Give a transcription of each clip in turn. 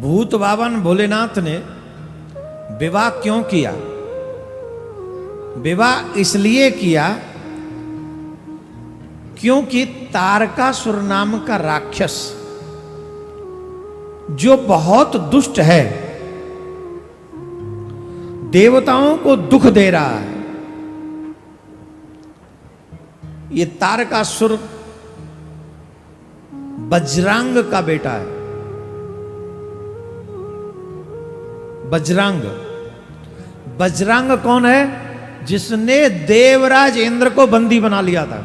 भूत बावन भोलेनाथ ने विवाह क्यों किया? विवाह इसलिए किया क्योंकि तारकासुर नाम का राक्षस जो बहुत दुष्ट है, देवताओं को दुख दे रहा है। ये तारकासुर बजरंग का बेटा है। बजरंग, बजरंग कौन है? जिसने देवराज इंद्र को बंदी बना लिया था।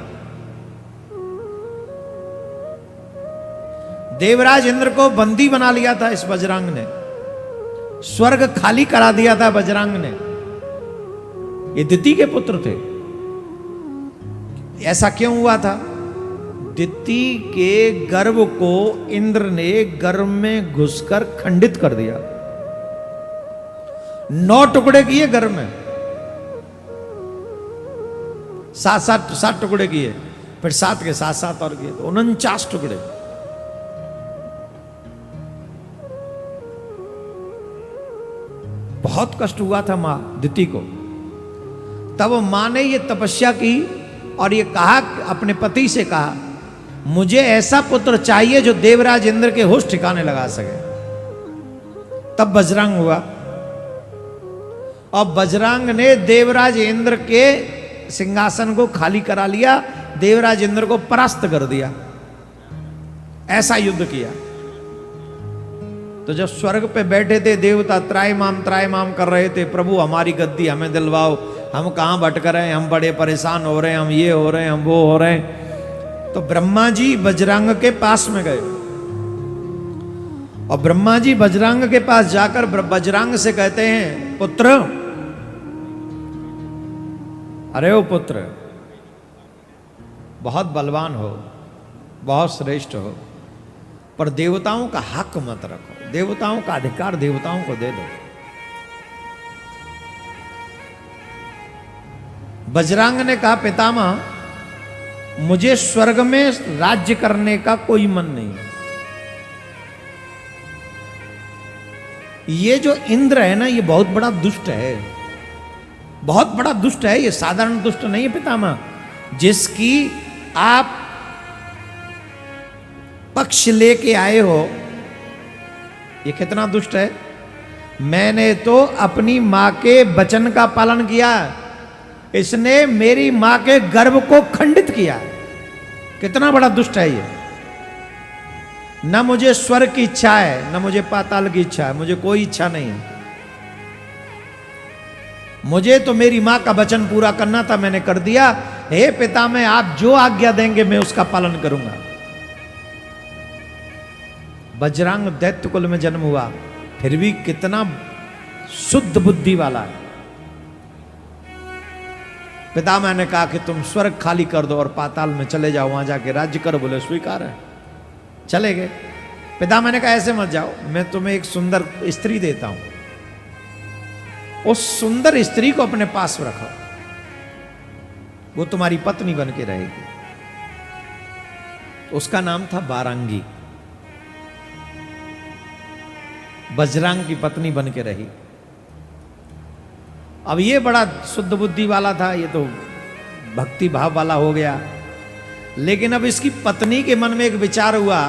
देवराज इंद्र को बंदी बना लिया था इस बजरंग ने। स्वर्ग खाली करा दिया था बजरंग ने। ये दिति के पुत्र थे। ऐसा क्यों हुआ था? दिति के गर्भ को इंद्र ने गर्भ में घुसकर खंडित कर दिया। 9 टुकड़े किए गर्भ में, 7 टुकड़े किए, फिर 7 के 7 और किए, तो 49 टुकड़े। बहुत कष्ट हुआ था मां दिति को। तब मां ने ये तपस्या की और ये कहा, अपने पति से कहा, मुझे ऐसा पुत्र चाहिए जो देवराज इंद्र के होश ठिकाने लगा सके। तब बजरंग हुआ और बजरंग ने देवराज इंद्र के सिंहासन को खाली करा लिया, देवराज इंद्र को परास्त कर दिया। ऐसा युद्ध किया। तो जब स्वर्ग पे बैठे थे देवता त्रायमाम कर रहे थे, प्रभु हमारी गद्दी हमें दिलवाओ, हम कहां भटक रहे हैं, हम बड़े परेशान हो रहे हैं, हम ये हो रहे हैं, हम वो हो रहे हैं। तो ब्रह्मा जी बजरंग के पास में गए और ब्रह्मा जी बजरंग के पास जाकर बजरंग से कहते हैं, पुत्र, अरे ओ पुत्र, बहुत बलवान हो, बहुत श्रेष्ठ हो, पर देवताओं का हक मत रखो, देवताओं का अधिकार देवताओं को दे दो। बजरंग ने कहा, पितामह, मुझे स्वर्ग में राज्य करने का कोई मन नहीं। ये जो इंद्र है ना, ये बहुत बड़ा दुष्ट है, बहुत बड़ा दुष्ट है। ये साधारण दुष्ट नहीं है पितामह, जिसकी आप पक्ष लेके आए हो। ये कितना दुष्ट है। मैंने तो अपनी मां के वचन का पालन किया, इसने मेरी मां के गर्भ को खंडित किया। कितना बड़ा दुष्ट है ये। न मुझे स्वर्ग की इच्छा है, न मुझे पाताल की इच्छा है, मुझे कोई इच्छा नहीं है। मुझे तो मेरी मां का वचन पूरा करना था, मैंने कर दिया। हे पितामह, आप जो आज्ञा देंगे मैं उसका पालन करूंगा। बजरंग दैत्य कुल में जन्म हुआ, फिर भी कितना शुद्ध बुद्धि वाला है। पितामह ने कहा कि तुम स्वर्ग खाली कर दो और पाताल में चले जाओ, वहां जाके राज्य करो। बोले स्वीकार है। चले गए। पितामह ने कहा, ऐसे मत जाओ, मैं तुम्हें एक सुंदर स्त्री देता हूं, उस सुंदर स्त्री को अपने पास रखो, वो तुम्हारी पत्नी बन के रहेगी। उसका नाम था बारांगी। बजरंग की पत्नी बन के रही। अब ये बड़ा शुद्ध बुद्धि वाला था, ये तो भक्ति भाव वाला हो गया। लेकिन अब इसकी पत्नी के मन में एक विचार हुआ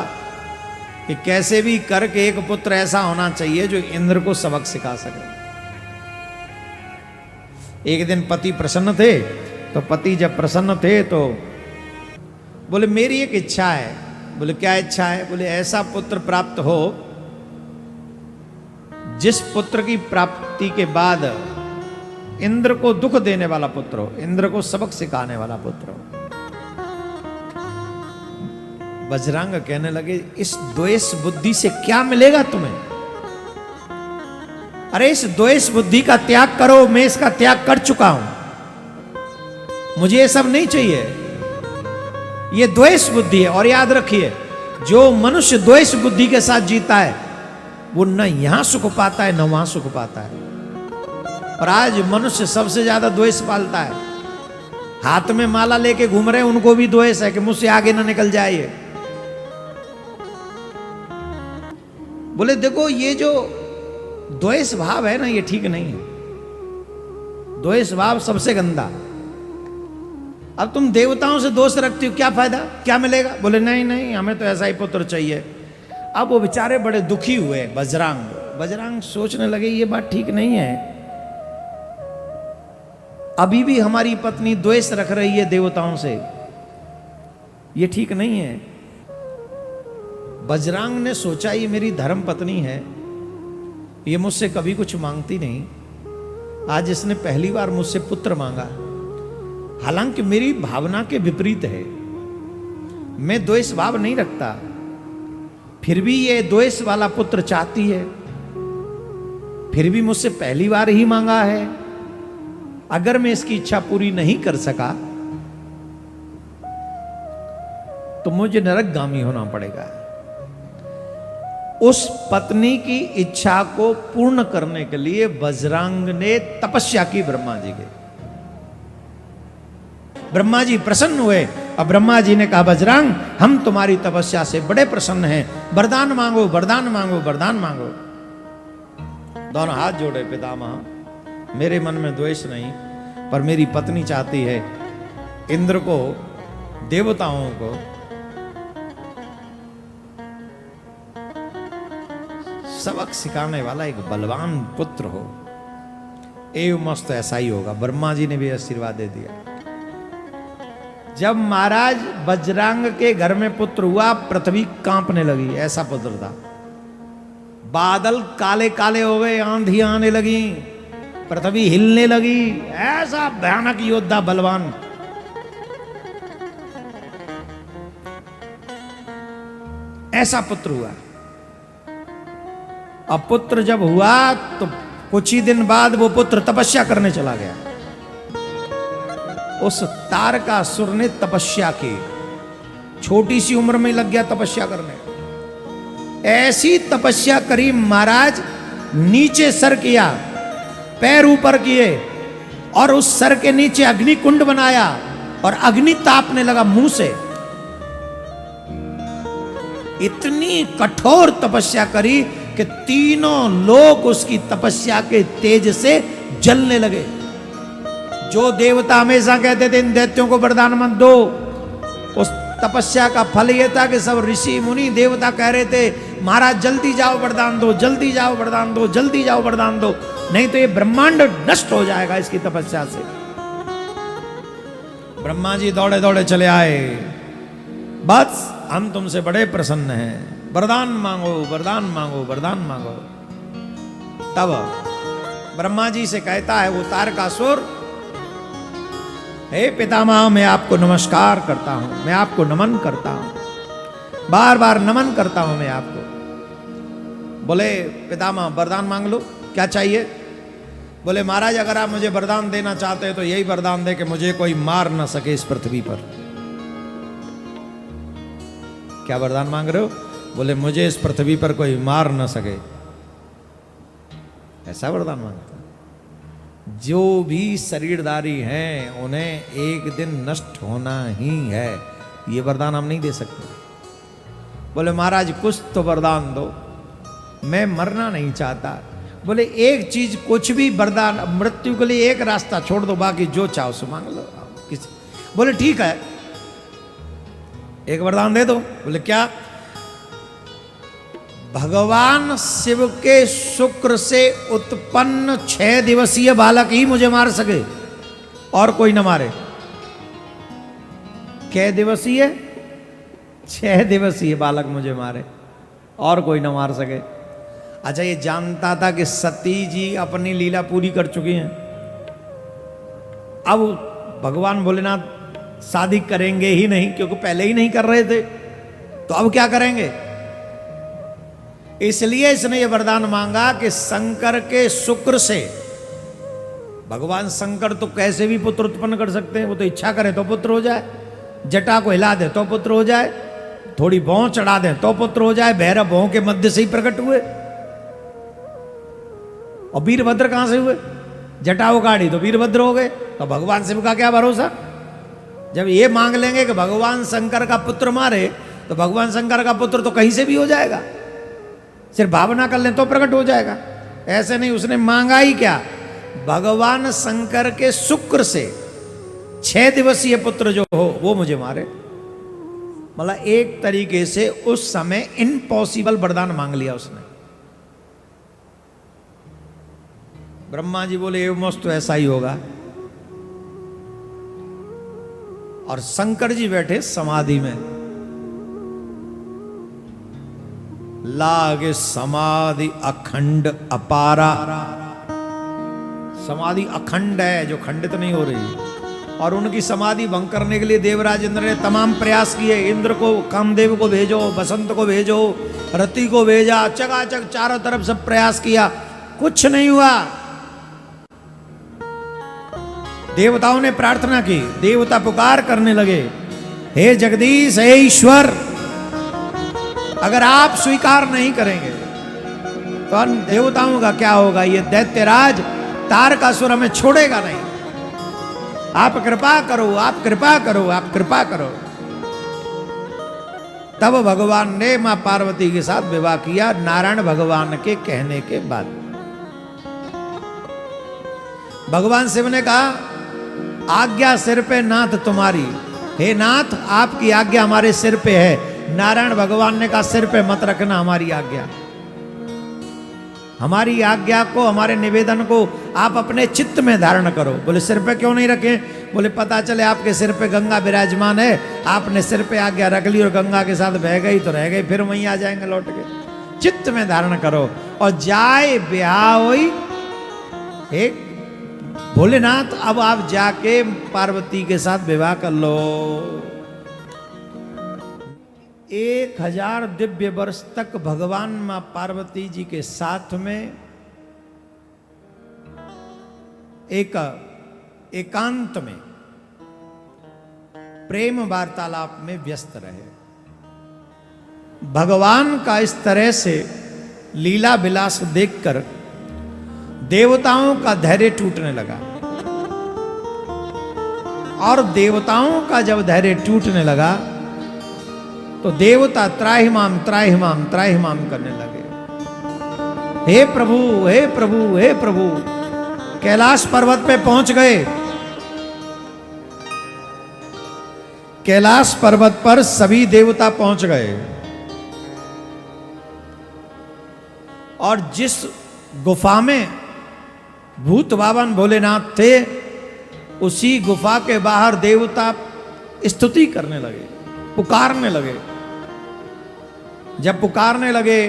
कि कैसे भी करके एक पुत्र ऐसा होना चाहिए जो इंद्र को सबक सिखा सके। एक दिन पति प्रसन्न थे, तो पति जब प्रसन्न थे तो बोले, मेरी एक इच्छा है। बोले, क्या इच्छा है? बोले, ऐसा पुत्र प्राप्त हो जिस पुत्र की प्राप्ति के बाद इंद्र को दुख देने वाला पुत्र हो, इंद्र को सबक सिखाने वाला पुत्र हो। बजरंग कहने लगे, इस द्वेष बुद्धि से क्या मिलेगा तुम्हें? अरे इस द्वेष बुद्धि का त्याग करो, मैं इसका त्याग कर चुका हूं, मुझे ये सब नहीं चाहिए। ये द्वेष बुद्धि है। और याद रखिए, जो मनुष्य द्वेष बुद्धि के साथ जीता है वो न यहां सुख पाता है न वहां सुख पाता है। और आज मनुष्य सबसे ज्यादा द्वेष पालता है। हाथ में माला लेके घूम रहे हैं, उनको भी द्वेष है कि मुझसे आगे ना निकल जाए। बोले देखो ये जो द्वेष भाव है ना, ये ठीक नहीं है। द्वेष भाव सबसे गंदा। अब तुम देवताओं से दोष रखते हो, क्या फायदा, क्या मिलेगा? बोले नहीं नहीं, हमें तो ऐसा ही पुत्र चाहिए। अब वो बेचारे बड़े दुखी हुए। बजरंग सोचने लगे ये बात ठीक नहीं है, अभी भी हमारी पत्नी द्वेष रख रही है देवताओं से, ये ठीक नहीं है। बजरंग ने सोचा ये मेरी धर्म पत्नी है, ये मुझसे कभी कुछ मांगती नहीं, आज इसने पहली बार मुझसे पुत्र मांगा। हालांकि मेरी भावना के विपरीत है, मैं द्वेष भाव नहीं रखता, फिर भी ये द्वेष वाला पुत्र चाहती है, फिर भी मुझसे पहली बार ही मांगा है। अगर मैं इसकी इच्छा पूरी नहीं कर सका तो मुझे नरकगामी होना पड़ेगा। उस पत्नी की इच्छा को पूर्ण करने के लिए बजरंग ने तपस्या की ब्रह्मा जी के। ब्रह्मा जी प्रसन्न हुए। अब ब्रह्मा जी ने कहा बजरंग हम तुम्हारी तपस्या से बड़े प्रसन्न हैं, वरदान मांगो वरदान मांगो वरदान मांगो। दोनों हाथ जोड़े, पितामह मेरे मन में द्वेष नहीं, पर मेरी पत्नी चाहती है इंद्र को, देवताओं को सबक सिखाने वाला एक बलवान पुत्र हो। एवं मस्त ऐसा ही होगा। ब्रह्मा जी ने भी आशीर्वाद दे दिया। जब महाराज बजरंग के घर में पुत्र हुआ, पृथ्वी कांपने लगी, ऐसा पुत्र था। बादल काले काले हो गए, आंधी आने लगी, पृथ्वी हिलने लगी, ऐसा भयानक योद्धा बलवान। ऐसा पुत्र हुआ। अब पुत्र जब हुआ तो कुछ ही दिन बाद वो पुत्र तपस्या करने चला गया। उस तारकासुर ने तपस्या की, छोटी सी उम्र में लग गया तपस्या करने। ऐसी तपस्या करी महाराज, नीचे सर किया, पैर ऊपर किए और उस सर के नीचे अग्नि कुंड बनाया और अग्नि तापने लगा मुंह से। इतनी कठोर तपस्या करी कि तीनों लोग उसकी तपस्या के तेज से जलने लगे। जो देवता हमेशा कहते थे इन दैत्यों को वरदान मत दो, उस तपस्या का फल यह था कि सब ऋषि मुनि देवता कह रहे थे महाराज जल्दी जाओ वरदान दो, जल्दी जाओ वरदान दो, जल्दी जाओ वरदान दो, नहीं तो ये ब्रह्मांड नष्ट हो जाएगा इसकी तपस्या से। ब्रह्मा जी दौड़े दौड़े चले आए, बस हम तुमसे बड़े प्रसन्न हैं, वरदान मांगो वरदान मांगो वरदान मांगो। तब ब्रह्मा जी से कहता है वो तारकासुर, हे पितामह मैं आपको नमस्कार करता हूं, मैं आपको नमन करता हूं, बार बार नमन करता हूं मैं आपको। बोले पितामह वरदान मांग लो, क्या चाहिए? बोले महाराज अगर आप मुझे वरदान देना चाहते हैं तो यही वरदान दे कि मुझे कोई मार ना सके इस पृथ्वी पर। क्या वरदान मांग रहे हो? बोले मुझे इस पृथ्वी पर कोई मार ना सके, ऐसा वरदान मांगता। जो भी शरीरधारी हैं उन्हें एक दिन नष्ट होना ही है, ये वरदान हम नहीं दे सकते। बोले महाराज कुछ तो वरदान दो, मैं मरना नहीं चाहता। बोले एक चीज, कुछ भी वरदान, मृत्यु के लिए एक रास्ता छोड़ दो, बाकी जो चाहो सो मांग लो किसी। बोले ठीक है एक वरदान दे दो। बोले क्या? भगवान शिव के शुक्र से उत्पन्न 6 दिवसीय बालक ही मुझे मार सके और कोई न मारे। कै दिवसीय? 6 दिवसीय बालक मुझे मारे और कोई न मार सके। अच्छा ये जानता था कि सती जी अपनी लीला पूरी कर चुकी हैं, अब भगवान भोलेनाथ शादी करेंगे ही नहीं, क्योंकि पहले ही नहीं कर रहे थे, तो अब क्या करेंगे? इसलिए इसने ये वरदान मांगा कि शंकर के शुक्र से, भगवान शंकर तो कैसे भी पुत्र उत्पन्न कर सकते हैं, वो तो इच्छा करें तो पुत्र हो जाए, जटा को हिला दे तो पुत्र हो जाए, थोड़ी भौं चढ़ा दें तो पुत्र हो जाए। भैरव भौं के मध्य से ही प्रकट हुए। और वीरभद्र कहां से हुए? जटा उगाड़ी तो वीरभद्र हो गए। तो भगवान शिव का क्या भरोसा? जब ये मांग लेंगे कि भगवान शंकर का पुत्र मारे, तो भगवान शंकर का पुत्र तो कहीं से भी हो जाएगा। सिर्फ भावना कर लें तो प्रकट हो जाएगा, ऐसे नहीं। उसने मांगा ही क्या, भगवान शंकर के शुक्र से 6 दिवसीय पुत्र जो हो वो मुझे मारे। मतलब एक तरीके से उस समय इम्पॉसिबल वरदान मांग लिया उसने। ब्रह्मा जी बोले एवं तो ऐसा ही होगा, और शंकर जी बैठे समाधि में, लागे समाधि अखंड अपारा। समाधि अखंड है जो खंडित नहीं हो रही, और उनकी समाधि भंग करने के लिए देवराज इंद्र ने तमाम प्रयास किए। इंद्र को, कामदेव को भेजो, बसंत को भेजो, रति को भेजा, चकाचक चारों तरफ सब प्रयास किया, कुछ नहीं हुआ। देवताओं ने प्रार्थना की, देवता पुकार करने लगे, हे जगदीश, हे ईश्वर, अगर आप स्वीकार नहीं करेंगे तो देवताओं का क्या होगा। ये दैत्यराज तारकासुर हमें छोड़ेगा नहीं, आप कृपा करो, आप कृपा करो, आप कृपा करो। तब भगवान ने मां पार्वती के साथ विवाह किया, नारायण भगवान के कहने के बाद। भगवान शिव ने कहा, आज्ञा सिर पे नाथ तुम्हारी, हे नाथ आपकी आज्ञा हमारे सिर पे है। नारायण भगवान ने कहा, सिर पे मत रखना हमारी आज्ञा, हमारी आज्ञा को, हमारे निवेदन को आप अपने चित्त में धारण करो। बोले सिर पे क्यों नहीं रखें? बोले पता चले आपके सिर पे गंगा विराजमान है, आपने सिर पे आज्ञा रख ली और गंगा के साथ बह गई तो रह गई, फिर वहीं आ जाएंगे लौट के। चित्त में धारण करो और जाए ब्याह होई। एक भोलेनाथ, अब आप जाके पार्वती के साथ विवाह कर लो। 1000 दिव्य वर्ष तक भगवान मां पार्वती जी के साथ में एकांत में प्रेम वार्तालाप में व्यस्त रहे। भगवान का इस तरह से लीला विलास देखकर देवताओं का धैर्य टूटने लगा, और देवताओं का जब धैर्य टूटने लगा तो देवता त्राहिमाम त्राहिमाम त्राहिमाम करने लगे। हे प्रभु, हे प्रभु, हे प्रभु। कैलाश पर्वत पे पहुंच गए। कैलाश पर्वत पर सभी देवता पहुंच गए, और जिस गुफा में भूत बावन भोलेनाथ थे, उसी गुफा के बाहर देवता स्तुति करने लगे, पुकारने लगे। जब पुकारने लगे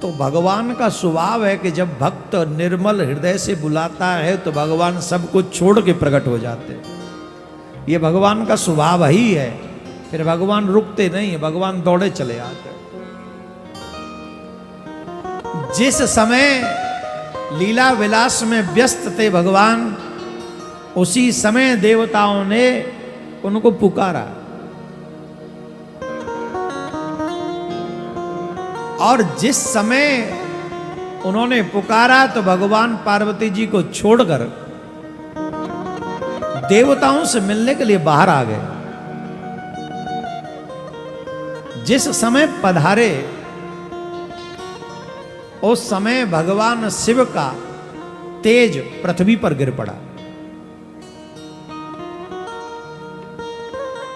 तो भगवान का स्वभाव है कि जब भक्त निर्मल हृदय से बुलाता है तो भगवान सब कुछ छोड़ के प्रकट हो जाते हैं। ये भगवान का स्वभाव ही है। फिर भगवान रुकते नहीं है, भगवान दौड़े चले आते। जिस समय लीला विलास में व्यस्त थे भगवान, उसी समय देवताओं ने उनको पुकारा, और जिस समय उन्होंने पुकारा तो भगवान पार्वती जी को छोड़कर देवताओं से मिलने के लिए बाहर आ गए। जिस समय पधारे उस समय भगवान शिव का तेज पृथ्वी पर गिर पड़ा।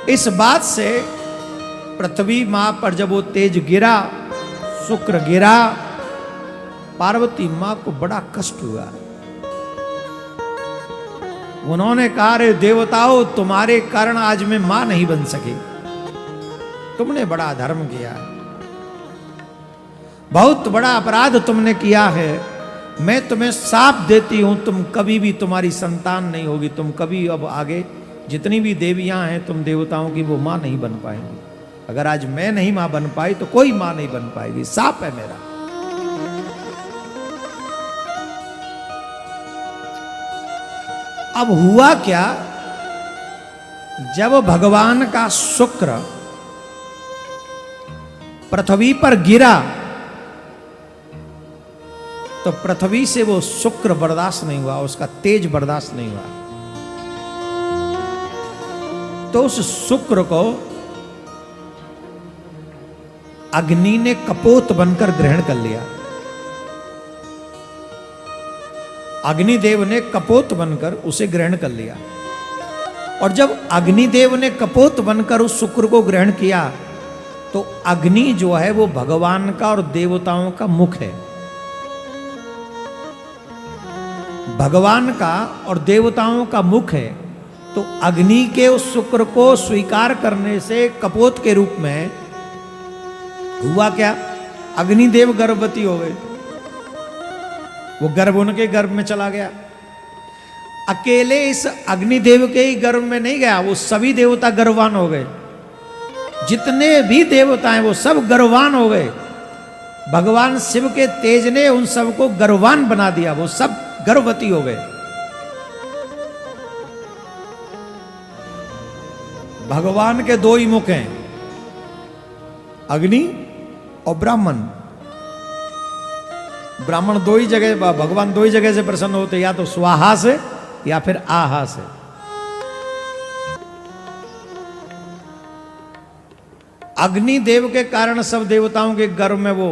इस बात से पृथ्वी मां पर जब वो तेज गिरा, शुक्र गिरा, पार्वती मां को बड़ा कष्ट हुआ। उन्होंने कहा, रे देवताओं, तुम्हारे कारण आज मैं मां नहीं बन सकी, तुमने बड़ा अधर्म किया, बहुत बड़ा अपराध तुमने किया है। मैं तुम्हें शाप देती हूं, तुम कभी भी, तुम्हारी संतान नहीं होगी, तुम कभी अब आगे जितनी भी देवियां हैं तुम देवताओं की, वो मां नहीं बन पाएंगी। अगर आज मैं नहीं मां बन पाई तो कोई मां नहीं बन पाएगी, शाप है मेरा। अब हुआ क्या, जब भगवान का शुक्र पृथ्वी पर गिरा तो पृथ्वी से वो शुक्र बर्दाश्त नहीं हुआ, उसका तेज बर्दाश्त नहीं हुआ। तो उस शुक्र को अग्नि ने कपोत बनकर ग्रहण कर लिया। अग्निदेव ने कपोत बनकर उसे ग्रहण कर लिया। और जब अग्निदेव ने कपोत बनकर उस शुक्र को ग्रहण किया तो अग्नि जो है वो भगवान का और देवताओं का मुख है। भगवान का और देवताओं का मुख है, तो अग्नि के उस शुक्र को स्वीकार करने से कपोत के रूप में हुआ क्या, अग्निदेव गर्भवती हो गए। वो गर्भ उनके गर्भ में चला गया। अकेले इस अग्निदेव के ही गर्भ में नहीं गया, वो सभी देवता गर्भवान हो गए। जितने भी देवता हैं वो सब गर्भवान हो गए। भगवान शिव के तेज ने उन सबको गर्भवान बना दिया, वो सब गर्भवती हो गए। भगवान के दो ही मुख हैं, अग्नि और ब्राह्मण। ब्राह्मण दो ही जगह, भगवान दो ही जगह से प्रसन्न होते, या तो स्वाहा से या फिर आहा से। अग्निदेव के कारण सब देवताओं के गर्भ में वो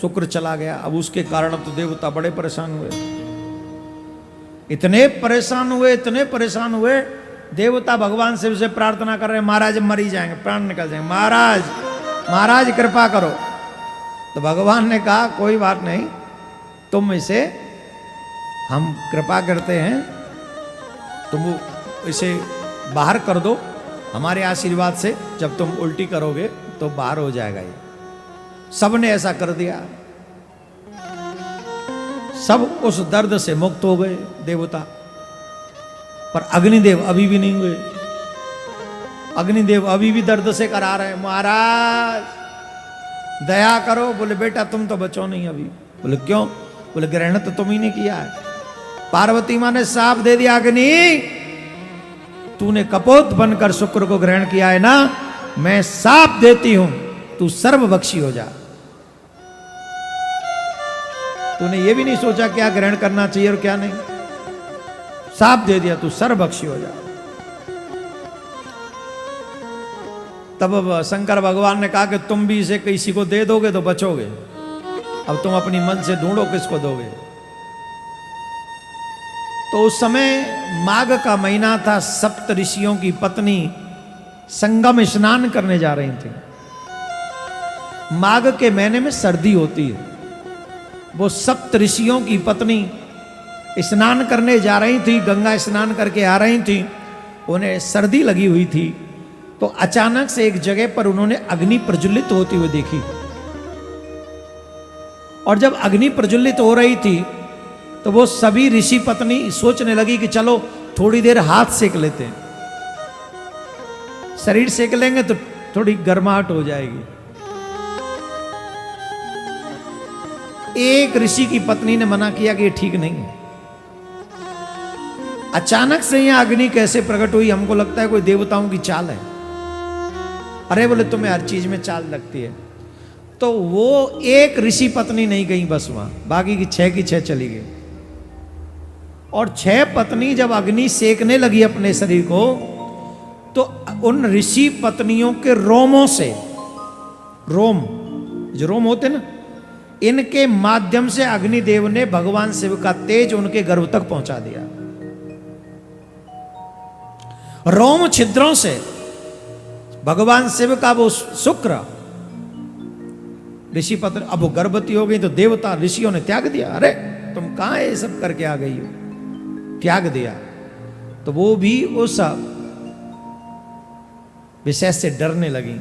शुक्र चला गया। अब उसके कारण तो देवता बड़े परेशान हुए, इतने परेशान हुए, इतने परेशान हुए। देवता भगवान शिव से प्रार्थना कर रहे हैं, महाराज मर ही जाएंगे, प्राण निकल जाएंगे, महाराज महाराज कृपा करो। तो भगवान ने कहा कोई बात नहीं, तुम इसे, हम कृपा करते हैं, तुम इसे बाहर कर दो हमारे आशीर्वाद से। जब तुम उल्टी करोगे तो बाहर हो जाएगा ये। सबने ऐसा कर दिया, सब उस दर्द से मुक्त हो गए देवता। पर अग्निदेव अभी भी नहीं हुए। अग्निदेव अभी भी दर्द से करा रहे हैं, महाराज दया करो। बोले बेटा तुम तो बचो नहीं अभी। बोले क्यों? बोले ग्रहण तो तुम ही ने किया है। पार्वती माँ ने साफ दे दिया, अग्नि तूने कपोत बनकर शुक्र को ग्रहण किया है ना, मैं साफ देती हूं तू सर्वभक्षी हो जा। तूने ये भी नहीं सोचा क्या ग्रहण करना चाहिए और क्या नहीं, साफ दे दिया तू सर्वभक्षी हो जा। तब शंकर भगवान ने कहा कि तुम भी इसे किसी को दे दोगे तो बचोगे, अब तुम अपनी मन से ढूंढो किसको दोगे। तो उस समय माघ का महीना था, सप्त ऋषियों की पत्नी संगम स्नान करने जा रही थी। माघ के महीने में सर्दी होती है। वो सप्त ऋषियों की पत्नी स्नान करने जा रही थी, गंगा स्नान करके आ रही थी, उन्हें सर्दी लगी हुई थी। तो अचानक से एक जगह पर उन्होंने अग्नि प्रज्वलित होती हुई देखी। और जब अग्नि प्रज्वलित हो रही थी तो वो सभी ऋषि पत्नी सोचने लगी कि चलो थोड़ी देर हाथ सेक लेते हैं, शरीर सेक लेंगे तो थोड़ी गर्माहट हो जाएगी। एक ऋषि की पत्नी ने मना किया कि ये ठीक नहीं है। अचानक से यहां अग्नि कैसे प्रकट हुई? हमको लगता है कोई देवताओं की चाल है। अरे बोले तुम्हें हर चीज में चाल लगती है। तो वो एक ऋषि पत्नी नहीं गई बस वहां, बाकी की 6 की 6 चली गई। और 6 पत्नी जब अग्नि सेकने लगी अपने शरीर को, तो उन ऋषि पत्नियों के रोमों से, रोम जो रोम होते ना, इनके माध्यम से अग्निदेव ने भगवान शिव का तेज उनके गर्भ तक पहुंचा दिया। रोम छिद्रों से भगवान शिव का वो शुक्र ऋषि पत्नी, अब वो गर्भवती हो गई तो देवता ऋषियों ने त्याग दिया। अरे तुम कहां ये सब करके आ गई हो, त्याग दिया। तो वो भी उस विषय से डरने लगी।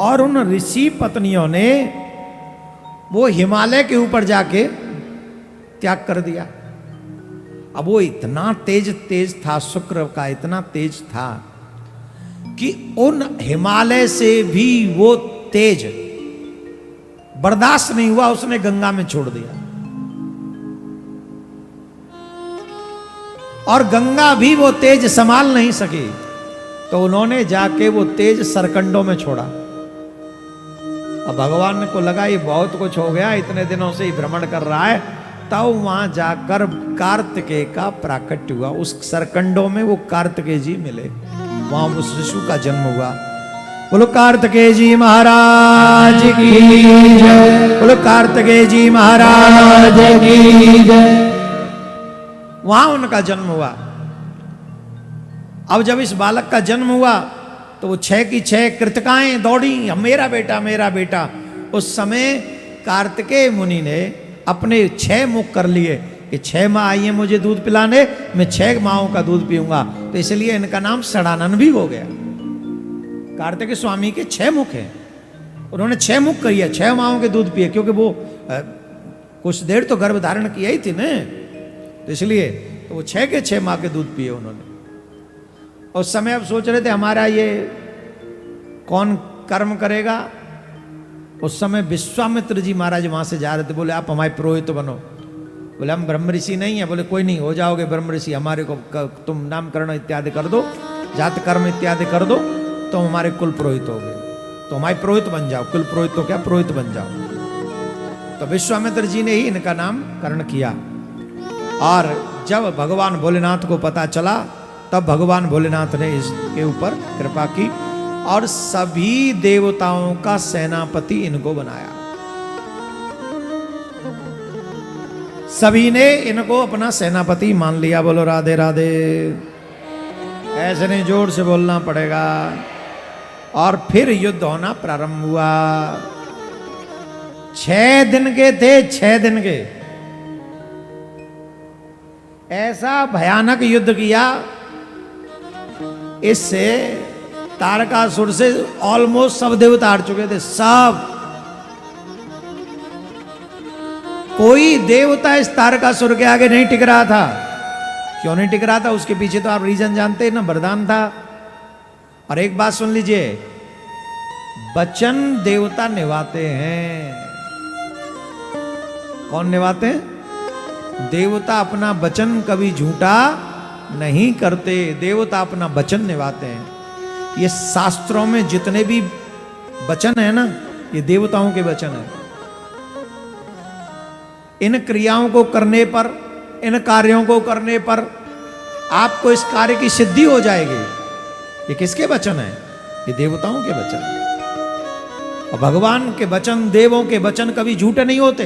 और उन ऋषि पत्नियों ने वो हिमालय के ऊपर जाके त्याग कर दिया। अब वो इतना तेज था, शुक्र का इतना तेज था कि उन हिमालय से भी वो तेज बर्दाश्त नहीं हुआ, उसने गंगा में छोड़ दिया। और गंगा भी वो तेज संभाल नहीं सकी, तो उन्होंने जाके वो तेज सरकंडों में छोड़ा। अब भगवान को लगा ये बहुत कुछ हो गया, इतने दिनों से ही भ्रमण कर रहा है। तब वहां जाकर कार्तिकेय का प्राकट्य हुआ। उस सरकंडों में वो कार्तिकेय जी मिले, वहां उस शिशु का जन्म हुआ। बोलो कार्तिकेय जी महाराज की जय। बोलो कार्तिकेय जी महाराज की जय। वहां उनका जन्म हुआ। अब जब इस बालक का जन्म हुआ तो वो 6 की 6 कृतिकाएं दौड़ी, मेरा बेटा मेरा बेटा। उस समय कार्तिकेय मुनि ने अपने 6 मुख कर लिए कि 6 माँ आई है मुझे दूध पिलाने, मैं 6 माओं का दूध पीऊंगा। तो इसलिए इनका नाम षडानन भी हो गया। कार्तिकेय स्वामी के 6 मुख हैं, उन्होंने 6 मुख करी है, 6 माओं के दूध पिए, क्योंकि वो कुछ देर तो गर्भ धारण किया ही थी ना, तो इसलिए तो वो 6 के 6 माँ के दूध पिए उन्होंने। और उस समय अब सोच रहे थे हमारा ये कौन कर्म करेगा। उस समय विश्वामित्र जी महाराज वहां से जा रहे थे, बोले आप हमारे पुरोहित बनो। बोले हम ब्रह्म ऋषि नहीं है। बोले कोई नहीं, हो जाओगे ब्रह्म ऋषि, हमारे को तुम नामकरण इत्यादि कर दो, जात कर्म इत्यादि कर दो, तो हमारे कुल पुरोहित हो गए, तो हमारे पुरोहित बन जाओ। कुल पुरोहित तो क्या, पुरोहित बन जाओ। तो विश्वामित्र जी ने ही इनका नामकरण किया। और जब भगवान भोलेनाथ को पता चला, तब भगवान भोलेनाथ ने इसके ऊपर कृपा की और सभी देवताओं का सेनापति इनको बनाया। सभी ने इनको अपना सेनापति मान लिया। बोलो राधे राधे। ऐसे नहीं, जोर से बोलना पड़ेगा। और फिर युद्ध होना प्रारंभ हुआ। 6 दिन के थे, 6 दिन के। ऐसा भयानक युद्ध किया, इससे तारकासुर से ऑलमोस्ट सब देवता हार चुके थे, सब। कोई देवता इस तारकासुर के आगे नहीं टिक रहा था। क्यों नहीं टिक रहा था, उसके पीछे तो आप रीजन जानते हैं ना, वरदान था। और एक बात सुन लीजिए, वचन देवता निभाते हैं। कौन निभाते हैं? देवता अपना वचन कभी झूठा नहीं करते, देवता अपना वचन निभाते हैं। ये शास्त्रों में जितने भी वचन है ना, ये देवताओं के वचन है। इन क्रियाओं को करने पर, इन कार्यों को करने पर आपको इस कार्य की सिद्धि हो जाएगी। ये किसके वचन है? ये देवताओं के वचन। और भगवान के वचन, देवों के वचन कभी झूठे नहीं होते।